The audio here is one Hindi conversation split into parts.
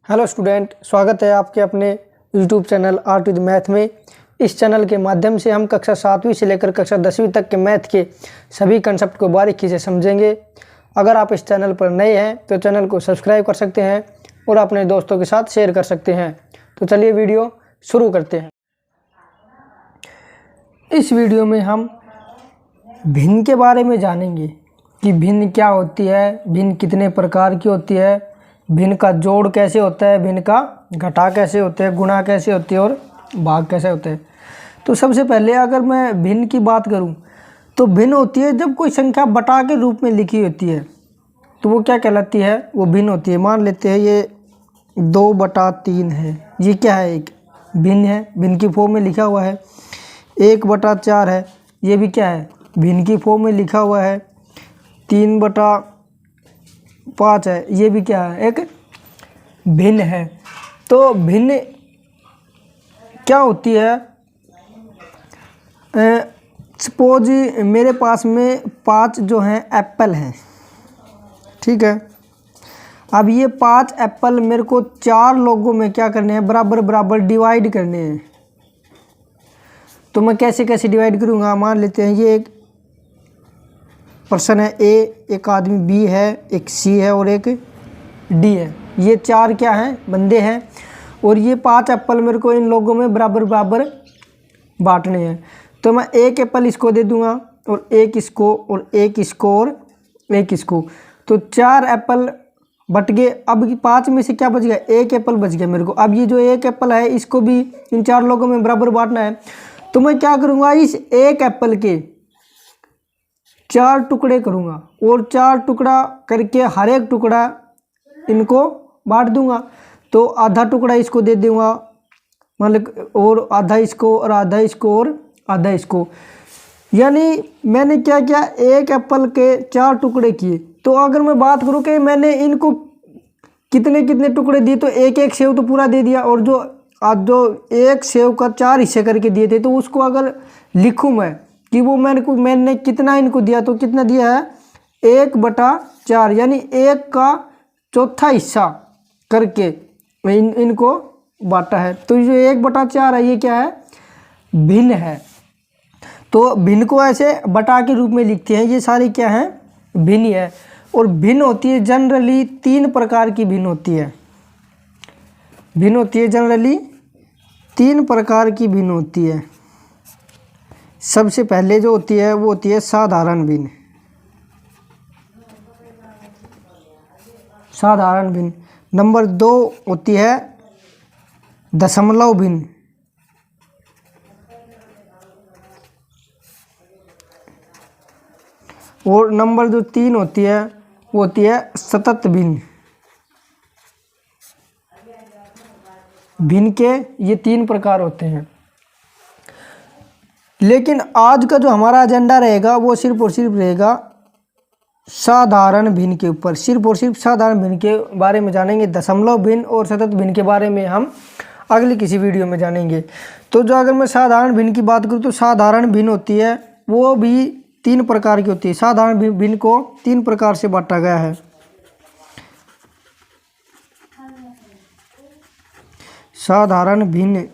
हेलो स्टूडेंट, स्वागत है आपके अपने YouTube channel art with math में। इस चैनल के माध्यम से हम कक्षा 7वीं से लेकर कक्षा 10वीं तक के मैथ के सभी कंसेप्ट को बारीकी से समझेंगे। अगर आप इस चैनल पर नए हैं तो चैनल को सब्सक्राइब कर सकते हैं और अपने दोस्तों के साथ शेयर कर सकते हैं। तो चलिए वीडियो शुरू करते हैं। इस वीडियो में हम भिन्न के बारे में जानेंगे कि भिन्न क्या होती है, भिन्न कितने प्रकार की होती है, भिन्न का जोड़ कैसे होता है, भिन्न का घटा कैसे होता है, गुणा कैसे होती है और भाग कैसे होते हैं। तो सबसे पहले अगर मैं भिन्न की बात करूं तो भिन्न होती है जब कोई संख्या बटा के रूप में लिखी होती है तो वो क्या कहलाती है, वो भिन्न होती है। मान लेते हैं ये 2/3 है, ये क्या है, एक भिन्न है, भिन्न की फॉर्म में लिखा हुआ है। 1/4 है, ये भी क्या है, भिन्न की फॉर्म में लिखा हुआ है। 3/5 है, ये भी क्या है, एक भिन्न है। तो भिन्न क्या होती है, सपोज मेरे पास में 5 जो हैं एप्पल हैं, ठीक है। अब ये 5 एप्पल मेरे को 4 लोगों में क्या करने हैं, बराबर बराबर डिवाइड करने हैं। तो मैं कैसे कैसे डिवाइड करूँगा, मान लेते हैं ये एक पर्सन है ए, एक आदमी बी है, एक सी है और एक डी है। ये 4 क्या हैं, बंदे हैं। और ये 5 एप्पल मेरे को इन लोगों में बराबर बराबर बांटने हैं। तो मैं एक एप्पल इसको दे दूंगा और एक इसको और एक इसको और एक इसको। तो 4 एप्पल बट गए। अब 5 में से क्या बच गया, एक एप्पल बच गया मेरे को। अब ये जो एक एप्पल है इसको भी इन 4 लोगों में बराबर बांटना है। तो मैं क्या करूँगा, इस एक एप्पल के 4 टुकड़े करूँगा और 4 टुकड़ा करके हर एक टुकड़ा इनको बांट दूंगा। तो आधा टुकड़ा इसको दे दूंगा, मतलब, और आधा इसको और आधा इसको और आधा इसको। यानी मैंने क्या किया, एक एप्पल के 4 टुकड़े किए। तो अगर मैं बात करूँ कि मैंने इनको कितने कितने टुकड़े दिए, तो एक एक सेव तो पूरा दे दिया। और जो एक सेव का 4 हिस्से करके दिए थे, तो उसको अगर लिखूँ मैं कि वो मैंने कितना इनको दिया, तो कितना दिया है, 1/4, यानी 1 का चौथा हिस्सा करके इनको बांटा है। तो जो 1/4 है ये क्या है, भिन्न है। तो भिन्न को ऐसे बटा के रूप में लिखते हैं। ये सारी क्या है, भिन्न है। और भिन्न होती है जनरली 3 प्रकार की भिन्न होती है। भिन्न होती है जनरली 3 प्रकार की भिन्न होती है। सबसे पहले जो होती है वो होती है साधारण भिन्न। साधारण भिन्न। नंबर 2 होती है दशमलव भिन्न। और नंबर जो 3 होती है वो होती है सतत भिन्न। भिन्न के ये 3 प्रकार होते हैं। लेकिन आज का जो हमारा एजेंडा रहेगा वो सिर्फ और सिर्फ रहेगा साधारण भिन्न के ऊपर। सिर्फ और सिर्फ साधारण भिन्न के बारे में जानेंगे। दशमलव भिन्न और सतत भिन्न के बारे में हम अगली किसी वीडियो में जानेंगे। तो जो अगर मैं साधारण भिन्न की बात करूँ तो साधारण भिन्न होती है वो भी 3 प्रकार की होती है। साधारण भिन्न को 3 प्रकार से बांटा गया है। साधारण भिन्न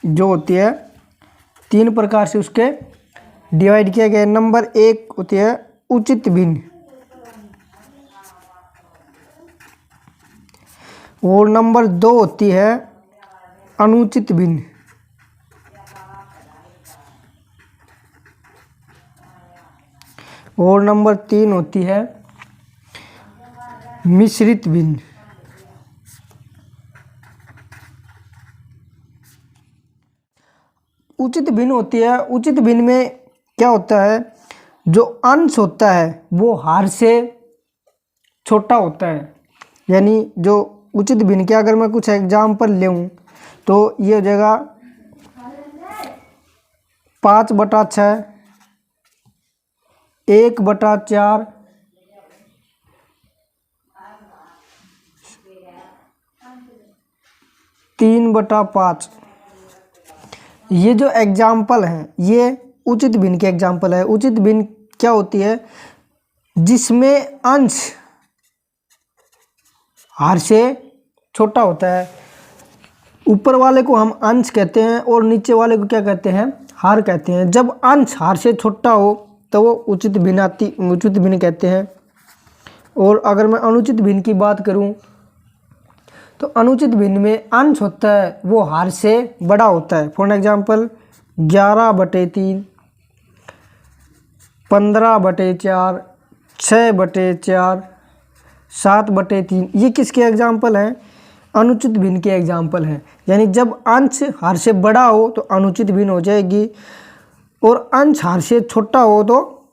जो होती है 3 प्रकार से उसके डिवाइड किया गया है। नंबर 1 होती है उचित भिन्न, और नंबर 2 होती है अनुचित भिन्न, और नंबर 3 होती है मिश्रित भिन्न। उचित भिन्न होती है, उचित भिन्न में क्या होता है, जो अंश होता है वो हर से छोटा होता है। यानी जो उचित भिन्न के अगर मैं कुछ एग्जाम्पल लूँ तो ये हो जाएगा 5/6, 1/4, 3/5। ये जो एग्जाम्पल हैं ये उचित भिन्न के एग्जाम्पल है। उचित भिन्न क्या होती है, जिसमें अंश हर से छोटा होता है। ऊपर वाले को हम अंश कहते हैं और नीचे वाले को क्या कहते हैं, हार कहते हैं। जब अंश हार से छोटा हो तो वो उचित भिन्न कहते हैं। और अगर मैं अनुचित भिन्न की बात करूं तो अनुचित भिन्न में अंश होता है वो हार से बड़ा होता है। फॉर एग्जांपल 11/3, 15/4, 6/4, 7/3, ये किसके एग्जाम्पल हैं, अनुचित भिन्न के एग्जाम्पल हैं। यानी जब अंश हार से बड़ा हो तो अनुचित भिन्न हो जाएगी और अंश हार से छोटा हो तो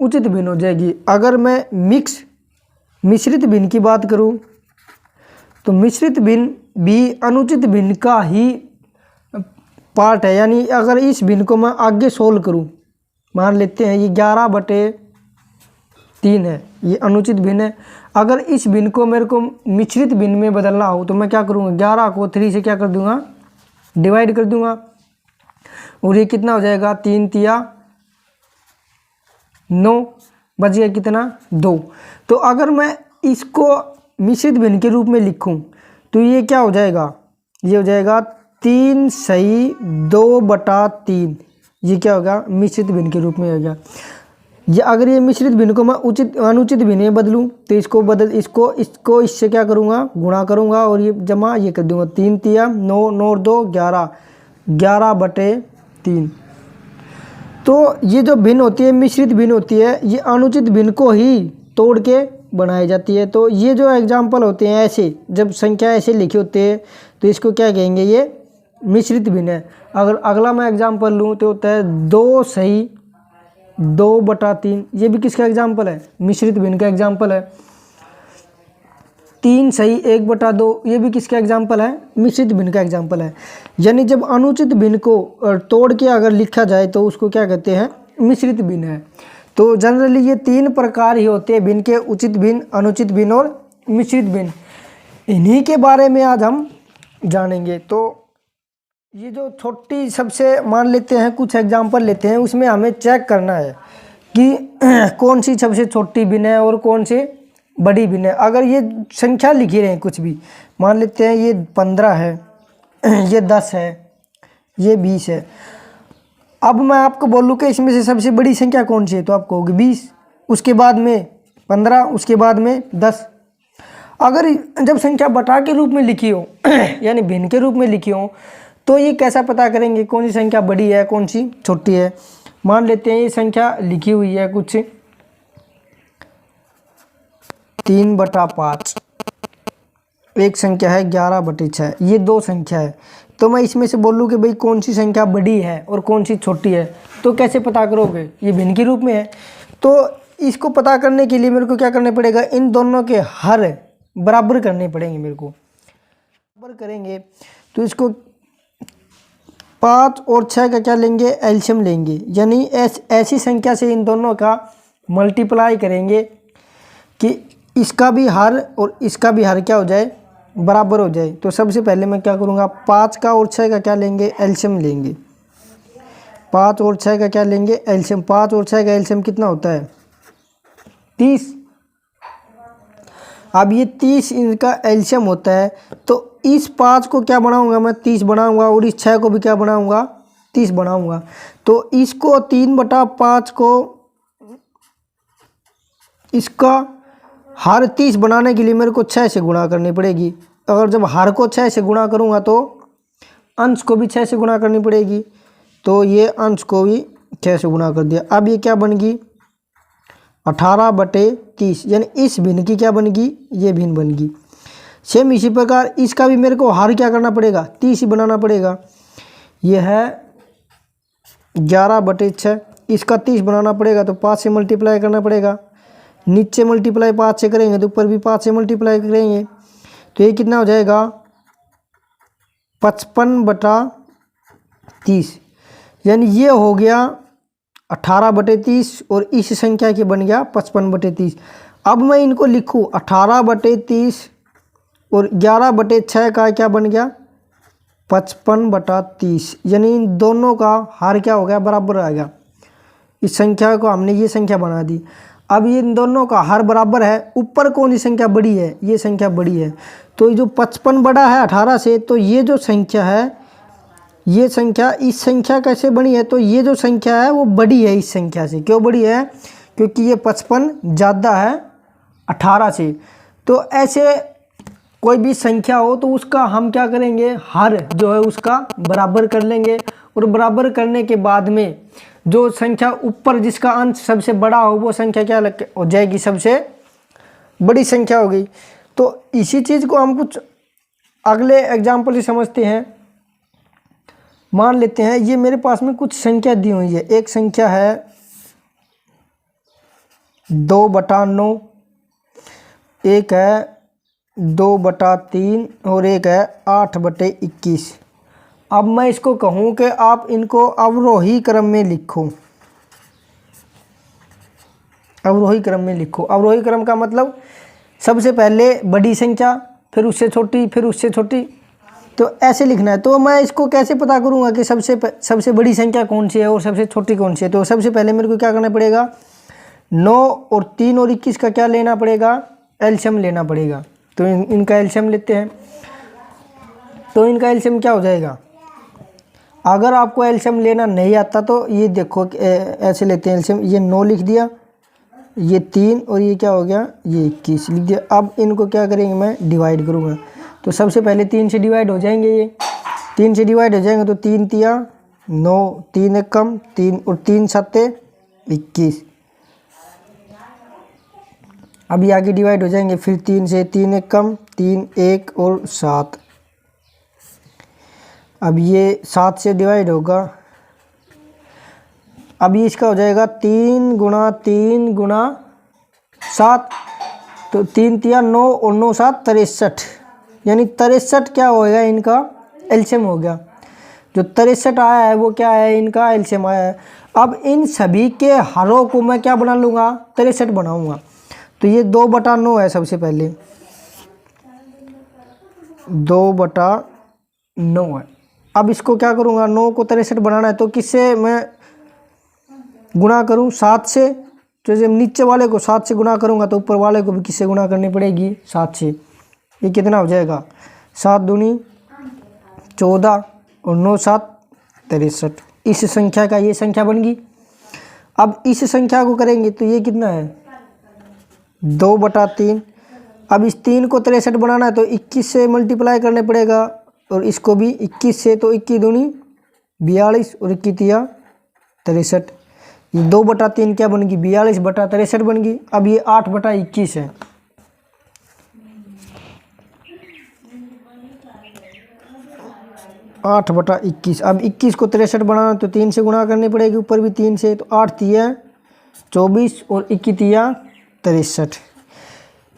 उचित भिन्न हो जाएगी। अगर मैं मिश्रित भिन्न की बात करूं तो मिश्रित भिन्न भी अनुचित भिन्न का ही पार्ट है। यानी अगर इस भिन्न को मैं आगे सोल्व करूं, मान लेते हैं ये 11/3 है, ये अनुचित भिन्न है। अगर इस भिन्न को मेरे को मिश्रित भिन्न में बदलना हो तो मैं क्या करूँगा, 11 को 3 से क्या कर दूंगा, डिवाइड कर दूंगा और ये कितना हो जाएगा, 3 तिया 9, बच गया कितना, 2। तो अगर मैं इसको मिश्रित भिन्न के रूप में लिखूं तो ये क्या हो जाएगा, ये हो जाएगा 3 सही 2/3। ये क्या होगा, मिश्रित भिन्न के रूप में हो गया। ये अगर ये मिश्रित भिन्न को मैं अनुचित भिन्न में बदलूं तो इसको इससे क्या करूंगा, गुणा करूंगा और ये जमा ये कर दूंगा, 3 तिया 9, 9 और 2 11, 11/3। तो ये जो भिन्न होती है, मिश्रित भिन्न होती है, ये अनुचित भिन्न को ही तोड़ के बनाई जाती है। तो ये जो एग्जाम्पल होते हैं ऐसे, जब संख्या ऐसे लिखे होते हैं तो इसको क्या कहेंगे, ये मिश्रित भिन्न है। अगर अगला मैं एग्जाम्पल लूँ तो होता है 2 सही 2/3, ये भी किसका एग्जाम्पल है, मिश्रित भिन्न का एग्जाम्पल है। 3 सही 1/2, ये भी किसका एग्जाम्पल है, मिश्रित भिन्न का एग्जाम्पल है। यानी जब अनुचित भिन्न को तोड़ के अगर लिखा जाए तो उसको क्या कहते हैं, मिश्रित भिन्न है। तो जनरली ये 3 प्रकार ही होते हैं भिन्न के, उचित भिन्न, अनुचित भिन्न और मिश्रित भिन्न। इन्हीं के बारे में आज हम जानेंगे। तो ये जो छोटी सबसे मान लेते हैं, कुछ एग्जाम्पल लेते हैं, उसमें हमें चेक करना है कि कौन सी सबसे छोटी भिन्न है और कौन सी बड़ी भिन्न है। अगर ये संख्या लिखी रहे कुछ भी, मान लेते हैं ये 15 है, ये 10 है, ये 20 है। अब मैं आपको बोलूँ कि इसमें से सबसे बड़ी संख्या कौन सी है तो आप कहोगे 20, उसके बाद में 15, उसके बाद में 10। अगर जब संख्या बटा के रूप में लिखी हो यानी भिन्न के रूप में लिखी हो तो ये कैसा पता करेंगे कौन सी संख्या बड़ी है कौन सी छोटी है। मान लेते हैं ये संख्या लिखी हुई है कुछ 3/5, एक संख्या है 11/6, ये 2 संख्या है। तो मैं इसमें से बोलूँ कि भाई कौन सी संख्या बड़ी है और कौन सी छोटी है, तो कैसे पता करोगे, ये भिन्न के रूप में है। तो इसको पता करने के लिए मेरे को क्या करना पड़ेगा, इन दोनों के हर बराबर करने पड़ेंगे। मेरे को बराबर करेंगे तो इसको 5 और 6 का क्या लेंगे, एलसीएम लेंगे। यानी ऐसी संख्या से इन दोनों का मल्टीप्लाई करेंगे कि इसका भी हर और इसका भी हर क्या हो जाए, बराबर हो जाए। तो सबसे पहले मैं क्या करूँगा, 5 का और 6 का क्या लेंगे, एलसीएम लेंगे। 5 और 6 का क्या लेंगे, एलसीएम। 5 और 6 का एलसीएम कितना होता है, 30। अब ये 30 इनका एलसीएम होता है, तो इस 5 को क्या बनाऊंगा मैं, 30 बनाऊंगा और इस 6 को भी क्या बनाऊंगा, 30 बनाऊंगा। तो इसको 3/5 को इसका हर 30 बनाने के लिए मेरे को 6 से गुणा करनी पड़ेगी। अगर जब हर को 6 से गुणा करूंगा तो अंश को भी 6 से गुणा करनी पड़ेगी। तो ये अंश को भी 6 से गुणा कर दिया। अब ये क्या बन गई, 18/30। यानी इस भिन्न की क्या बन गई, ये भिन्न बन गई। सेम इसी प्रकार इसका भी मेरे को हर क्या करना पड़ेगा, 30 ही बनाना पड़ेगा। ये है 11/6, इसका 30 बनाना पड़ेगा तो 5 से मल्टीप्लाई करना पड़ेगा। नीचे मल्टीप्लाई 5 से करेंगे तो ऊपर भी 5 से मल्टीप्लाई करेंगे तो ये कितना हो जाएगा, 55/30। यानी ये हो गया 18/30 और इस संख्या के बन गया 55/30। अब मैं इनको लिखूँ 18/30 और 11/6 का क्या बन गया, 55/30। यानी इन दोनों का हर क्या हो गया, बराबर आ गया। इस संख्या को हमने ये संख्या बना दी। अब ये इन दोनों का हर बराबर है, ऊपर कौन सी संख्या बड़ी है, ये संख्या बड़ी है। तो ये जो 55 बड़ा है 18 से, तो ये जो संख्या है, ये संख्या इस संख्या कैसे बनी है, तो ये जो संख्या है वो बड़ी है इस संख्या से। क्यों बड़ी है? क्योंकि ये 55 ज़्यादा है 18 से। तो ऐसे कोई भी संख्या हो तो उसका हम क्या करेंगे, हर जो है उसका बराबर कर लेंगे, और बराबर करने के बाद में जो संख्या ऊपर जिसका अंश सबसे बड़ा हो वो संख्या क्या हो जाएगी, सबसे बड़ी संख्या हो गई। तो इसी चीज़ को हम कुछ अगले एग्जाम्पल से समझते हैं। मान लेते हैं ये मेरे पास में कुछ संख्या दी हुई है। एक संख्या है 2/9, एक है 2/3 और एक है 8/21। अब मैं इसको कहूँ कि आप इनको अवरोही क्रम में लिखो। अवरोही क्रम में लिखो। अवरोही क्रम का मतलब सबसे पहले बड़ी संख्या, फिर उससे छोटी, फिर उससे छोटी, तो ऐसे लिखना है। तो मैं इसको कैसे पता करूँगा कि सबसे बड़ी संख्या कौन सी है और सबसे छोटी कौन सी है? तो सबसे पहले मेरे को क्या करना पड़ेगा, 9 और 3 और 21 का क्या लेना पड़ेगा, एलसीएम लेना पड़ेगा। तो इनका एलसीएम लेते हैं। तो इनका एलसीएम क्या हो जाएगा, अगर आपको एलसीएम लेना नहीं आता तो ये देखो ऐसे लेते हैं एलसीएम। ये 9 लिख दिया, ये 3 और ये क्या हो गया, ये 21 लिख दिया। अब इनको क्या करेंगे, मैं डिवाइड करूँगा। तो सबसे पहले 3 से डिवाइड हो जाएंगे, ये 3 से डिवाइड हो जाएंगे। तो 3 तिया 9, 3 एक कम 3 और 3 सत्ते 21। अभी आगे डिवाइड हो जाएंगे, फिर 3 से 3 एक कम 3 1 और 7। अब ये 7 से डिवाइड होगा। अभी इसका हो जाएगा 3 गुणा 3 गुणा 7। तो 3 तिया 9 और 9 7 63, यानी 63 क्या होएगा, इनका एलसीएम हो गया। जो 63 आया है वो क्या है, इनका एलसीएम आया है। अब इन सभी के हरों को मैं क्या बना लूँगा, 63 बनाऊँगा। तो ये 2/9 है, सबसे पहले 2/9 है। अब इसको क्या करूँगा, 9 को 63 बनाना है तो किससे मैं गुणा करूँ, 7 से। तो जब नीचे वाले को 7 से गुणा करूँगा तो ऊपर वाले को भी किससे गुणा करनी पड़ेगी, 7 से। ये कितना हो जाएगा, 7 दूनी 14 और 9 7 63। इस संख्या का ये संख्या बन गई। अब इस संख्या को करेंगे तो ये कितना है, 2/3। अब इस 3 को 63 बनाना है तो 21 से मल्टीप्लाई करने पड़ेगा, और इसको भी 21 से। तो 21 दूनी 42 और 21 तिया 63। ये 2/3 क्या बन गई, 42/63 बन गई। अब ये 8/21 है। 8/21। अब 21 को 63 बनाना तो 3 से गुणा करनी पड़ेगी, ऊपर भी 3 से। तो 8 तिया 24 और 21 तिया 63।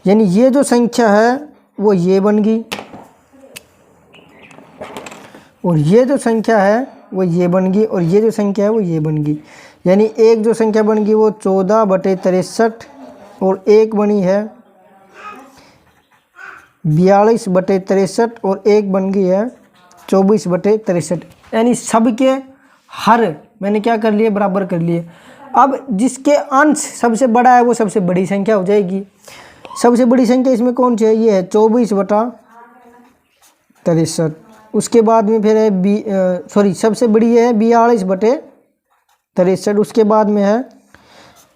यानी ये जो संख्या है वो ये बन गई, और ये जो संख्या है वो ये बन गई, और ये जो संख्या है वो ये बन गई। यानी एक जो संख्या बन गई वो 14/63, और एक बनी है 42/63, और एक बन गई है 24/63। यानी सबके हर मैंने क्या कर लिए, बराबर कर लिए। अब जिसके अंश सबसे बड़ा है वो सबसे बड़ी संख्या हो जाएगी। सबसे बड़ी संख्या इसमें कौन सी है, ये है 24/63। उसके बाद में फिर है सबसे बड़ी है 42/63। उसके बाद में है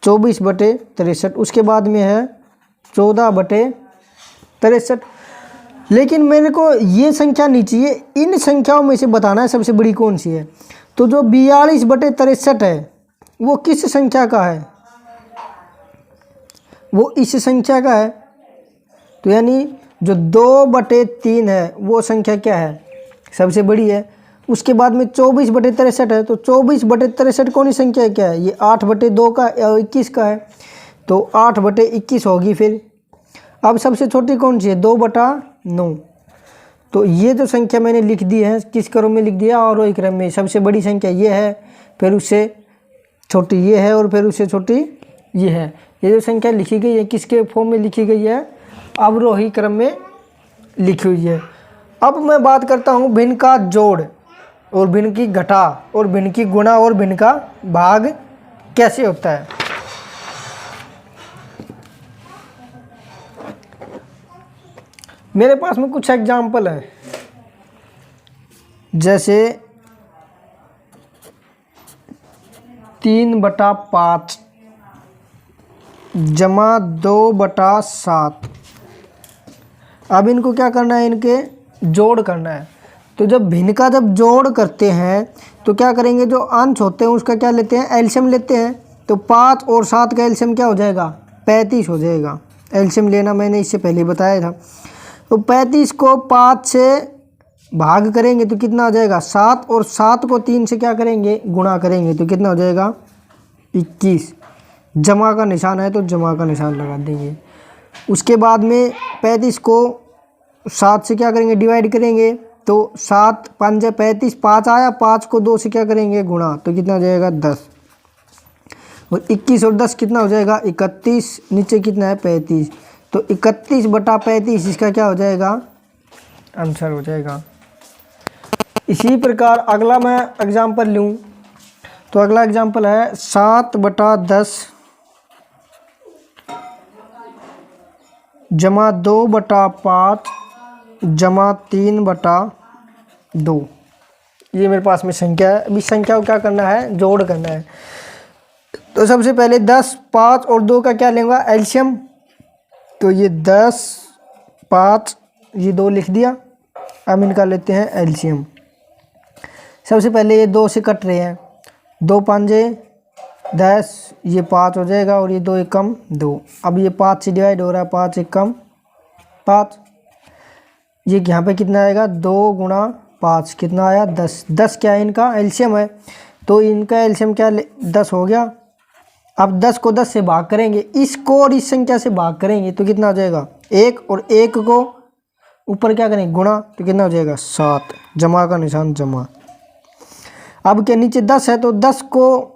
24/63। उसके बाद में है 14/63। लेकिन मेरे को ये संख्या नहीं चाहिए, इन संख्याओं में से बताना है सबसे बड़ी कौन सी है। तो जो 42/63 है वो किस संख्या का है, वो इस संख्या का है। तो यानी जो 2/3 है वो संख्या क्या है, सबसे बड़ी है। उसके बाद में 24/63 है, तो 24/63 कौन सी संख्या है, क्या है, ये 8/2 का या 21 का है। तो 8/21 होगी। फिर अब सबसे छोटी कौन सी है, 2/9। तो ये जो संख्या मैंने लिख दी है किस क्रम में लिख दिया, और वही क्रम में। सबसे बड़ी संख्या ये है, फिर उससे छोटी ये है, और फिर उससे छोटी ये है। ये जो संख्या लिखी गई है किसके फॉर्म में लिखी गई है, अवरोही क्रम में लिखी हुई है। अब मैं बात करता हूँ भिन्न का जोड़, और भिन्न की घटा, और भिन्न की गुणा, और भिन्न का भाग कैसे होता है। मेरे पास में कुछ एग्जाम्पल है, जैसे 3/5 जमा 2/7। अब इनको क्या करना है, इनके जोड़ करना है। तो जब भिन्न का जब जोड़ करते हैं तो क्या करेंगे, जो अंश होते हैं उसका क्या लेते हैं, एलसीएम लेते हैं। तो 5 और 7 का एलसीएम क्या हो जाएगा, 35 हो जाएगा। एलसीएम लेना मैंने इससे पहले बताया था। तो 35 को 5 से भाग करेंगे तो कितना हो जाएगा 7, और 7 को 3 से क्या करेंगे, गुणा करेंगे तो कितना हो जाएगा 21। जमा का निशान है तो जमा का निशान लगा देंगे। उसके बाद में 35 को 7 से क्या करेंगे, डिवाइड करेंगे। तो 7 5 35, 5 आया, 5 को 2 से क्या करेंगे, गुणा, तो कितना हो जाएगा 10। और 21 और 10 कितना हो जाएगा 31, नीचे कितना है 35। तो 31/35 इसका क्या हो जाएगा, आंसर हो जाएगा। इसी प्रकार अगला मैं एग्जाम्पल लूँ तो अगला एग्जाम्पल है 7/10 जमा 2/5 जमा 3/2। ये मेरे पास में संख्या है। अभी संख्या को क्या करना है, जोड़ करना है। तो सबसे पहले 10, 5 और 2 का क्या लेंगे, एलसीएम। तो ये 10, 5, ये 2 लिख दिया। अब इनका लेते हैं एलसीएम। सबसे पहले ये 2 से कट रहे हैं, 2 5 10, ये 5 हो जाएगा, और ये 2 1 कम 2। अब ये 5 से डिवाइड हो रहा है, 5 1 कम 5। ये यहाँ पे कितना आएगा, 2 × 5 कितना आया 10। 10 क्या है, इनका एलसीएम है। तो इनका एलसीएम क्या 10 हो गया। अब 10 को 10 से भाग करेंगे, इसको और इस संख्या से भाग करेंगे तो कितना हो जाएगा 1, और 1 को ऊपर क्या करेंगे, गुणा, तो कितना हो जाएगा 7। जमा का निशान जमा। अब क्या नीचे 10 है तो 10 को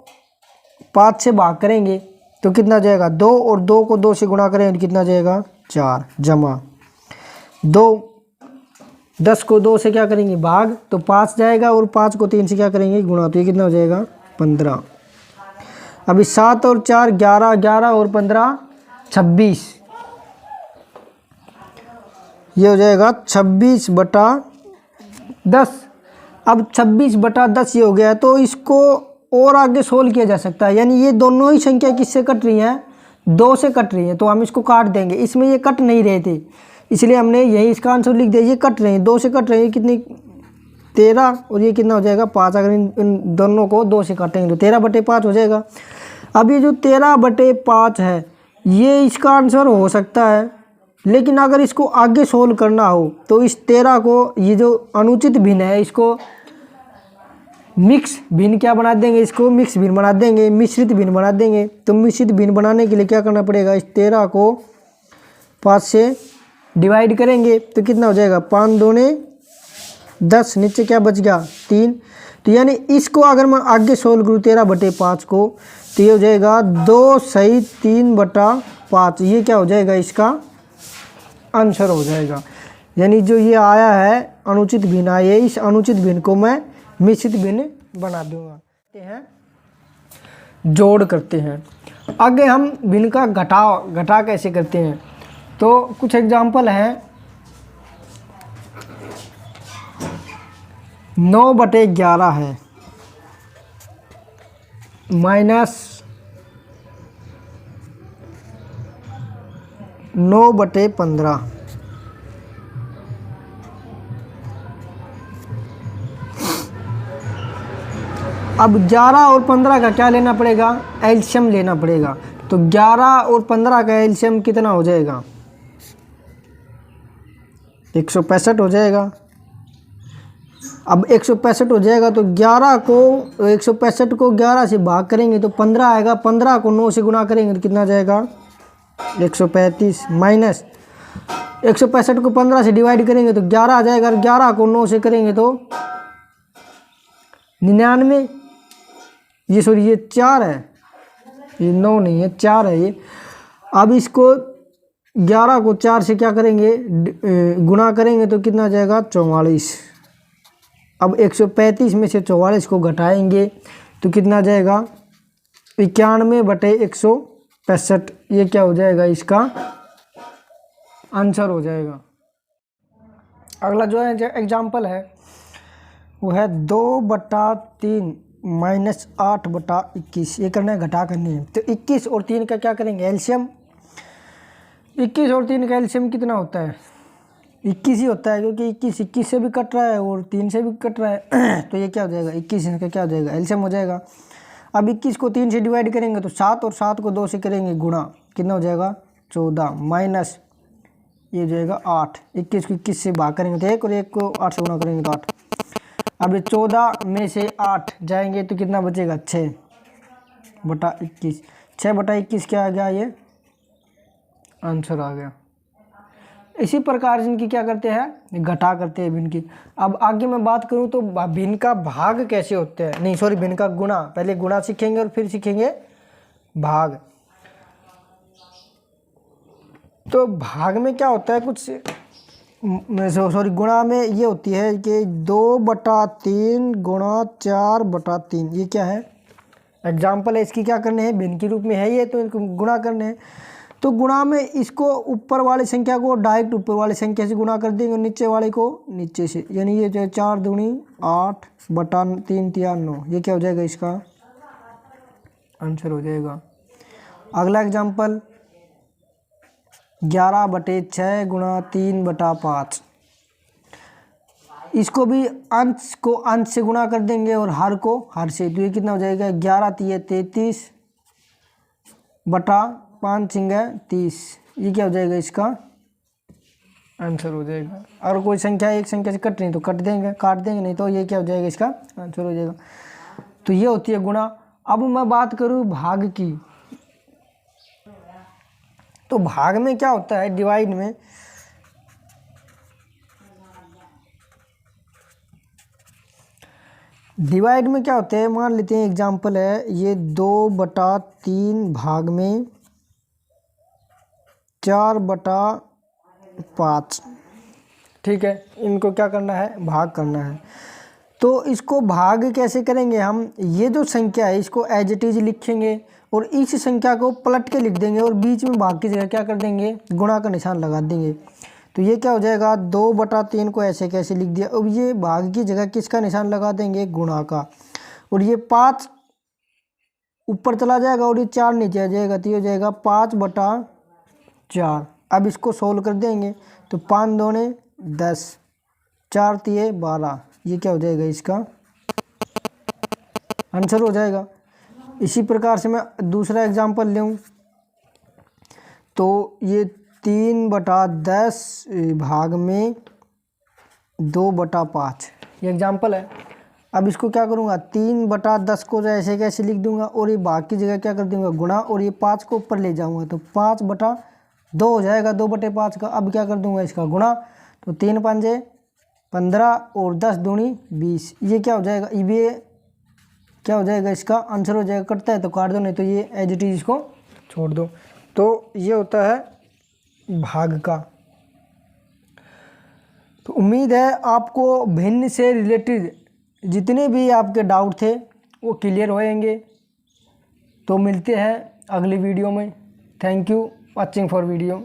5 से भाग करेंगे तो कितना हो जाएगा 2, और 2 को 2 से गुणा करेंगे तो कितना हो जाएगा 4। जमा 2, 10 को 2 से क्या करेंगे भाग, तो 5 जाएगा, और 5 को 3 से क्या करेंगे गुणा, तो ये कितना हो जाएगा 15। अभी 7 और 4 11, 11 और 15 26। ये हो जाएगा 26/10। अब 26/10 ये हो गया, तो इसको और आगे सोल्व किया जा सकता है। यानी ये दोनों ही संख्या किससे कट रही हैं, 2 से कट रही हैं, तो हम इसको काट देंगे। इसमें ये कट नहीं रहे थे, इसलिए हमने यही इसका आंसर लिख दिया। ये कट रहे हैं, 2 से कट रहे हैं, कितनी 13, और ये कितना हो जाएगा 5। अगर इन दोनों को 2 से काटेंगे तो 13/5 हो जाएगा। अब ये जो 13/5 है, ये इसका आंसर हो सकता है, लेकिन अगर इसको आगे सोल्व करना हो तो इस 13 को, ये जो अनुचित भिन्न है, इसको मिक्स भिन्न क्या बना देंगे, इसको मिक्स भिन्न बना देंगे, मिश्रित भिन्न बना देंगे। तो मिश्रित भिन्न बनाने के लिए क्या करना पड़ेगा, इस 13 को 5 से डिवाइड करेंगे तो कितना हो जाएगा 5 दूने 10, नीचे क्या बच गया 3। तो यानी इसको अगर मैं आगे सोल्व करूँ 13/5 को, तो ये हो जाएगा 2 सही 3/5। ये क्या हो जाएगा, इसका आंसर हो जाएगा। यानी जो ये आया है अनुचित भिन्न आए, इस अनुचित भिन्न को मैं मिश्रित भिन्न बना दूंगा। जोड़ करते हैं। आगे हम भिन्न का घटा कैसे करते हैं, तो कुछ एग्जाम्पल हैं। 9/11 है, माइनस 9/15। अब 11 और 15 का क्या लेना पड़ेगा, एलसीएम लेना पड़ेगा। तो 11 और 15 का एलसीएम कितना हो जाएगा 165 हो जाएगा। अब 165 हो जाएगा तो 165 को 11 से भाग करेंगे तो 15 आएगा। 15 को 9 से गुणा करेंगे तो कितना जाएगा 135, माइनस 165 को 15 से डिवाइड करेंगे तो 11 आ जाएगा। 11 को 9 से करेंगे तो 99। ये सॉरी ये 4 है, ये 9 नहीं है 4 है ये। अब इसको 11 को 4 से क्या करेंगे गुणा करेंगे तो कितना जाएगा 44। अब 135 में से 44 को घटाएंगे तो कितना जाएगा 91/165। ये क्या हो जाएगा, इसका आंसर हो जाएगा। अगला जो है एग्जाम्पल है वो है 2/3 माइनस 8/21। ये करना है, घटा करनी है। तो 21 और 3 का क्या करेंगे, एलसीएम। 21 और 3 का एलसीएम कितना होता है, 21 ही होता है, क्योंकि 21 से भी कट रहा है और 3 से भी कट रहा है। तो ये क्या हो जाएगा, 21 इनका क्या हो जाएगा, एलसीएम हो जाएगा। अब 21 को 3 से डिवाइड करेंगे तो 7, और 7 को 2 से करेंगे गुणा, कितना हो जाएगा 14, माइनस ये हो जाएगा 8। 21 को 21 से भाग करेंगे तो 1, और 1 को 8 से गुणा करेंगे तो 8। अब ये 14 में से 8 जाएंगे तो कितना बचेगा, 6/21। 6/21 क्या आ गया, ये आंसर आ गया। इसी प्रकार इनकी क्या करते हैं, घटा करते हैं भिन्न की। अब आगे मैं बात करूं तो भिन्न का भाग कैसे होते हैं, नहीं सॉरी, भिन्न का गुणा। पहले गुणा सीखेंगे और फिर सीखेंगे भाग। तो भाग में क्या होता है, कुछ सॉरी गुणा में ये होती है कि 2/3 गुणा 4/3। ये क्या है, एग्जाम्पल है, इसकी क्या करने हैं, भिन्न के रूप में है ये, तो इनको गुणा करने हैं। तो गुणा में इसको ऊपर वाली संख्या को डायरेक्ट ऊपर वाली संख्या से गुणा कर देंगे और नीचे वाले को नीचे से, यानी ये जो 4 दूनी 8/3 3 9, ये क्या हो जाएगा, इसका आंसर हो जाएगा। अगला एग्जाम्पल 11/6 गुणा 3/5। इसको भी अंश को अंश से गुणा कर देंगे और हर को हर से, तो ये कितना हो जाएगा, 11 33 बटा 5 30। ये क्या हो जाएगा, इसका आंसर हो जाएगा। अगर कोई संख्या एक संख्या से कट नहीं तो काट देंगे, नहीं तो ये क्या हो जाएगा, इसका आंसर हो जाएगा। तो ये होती है गुणा। अब मैं बात करूँ भाग की, तो भाग में क्या होता है, डिवाइड में क्या होते हैं, मान लेते हैं एग्जाम्पल है ये 2/3 भाग में 4/5। ठीक है, इनको क्या करना है, भाग करना है। तो इसको भाग कैसे करेंगे हम, ये जो संख्या है इसको एज इट इज लिखेंगे और इस संख्या को पलट के लिख देंगे और बीच में भाग की जगह क्या कर देंगे, गुणा का निशान लगा देंगे। तो ये क्या हो जाएगा, 2/3 को ऐसे कैसे लिख दिया। अब ये भाग की जगह किसका निशान लगा देंगे, गुणा का। और ये 5 ऊपर चला जाएगा और ये 4 नीचे आ जाएगा, तो ये हो जाएगा 5/4। अब इसको सोल्व कर देंगे तो 5 दूने 10, 4 तिये 12। ये क्या हो जाएगा, इसका आंसर हो जाएगा। इसी प्रकार से मैं दूसरा एग्जांपल लूँ तो ये 3/10 भाग में 2/5 ये एग्जांपल है। अब इसको क्या करूँगा, 3/10 को ऐसे कैसे लिख दूंगा और ये भाग की जगह क्या कर दूंगा, गुणा, और ये 5 को ऊपर ले जाऊंगा तो 5/2 हो जाएगा, 2/5 का। अब क्या कर दूंगा, इसका गुणा, तो 3 5 15 और 10 दूनी 20। ये क्या हो जाएगा, ये क्या हो जाएगा, इसका आंसर हो जाएगा। कटता है तो काट दो, नहीं तो ये एज इट इज इसको छोड़ दो। तो ये होता है भाग का। तो उम्मीद है आपको भिन्न से रिलेटेड जितने भी आपके डाउट थे वो क्लियर होएंगे। तो मिलते हैं अगली वीडियो में। Thank you watching for video.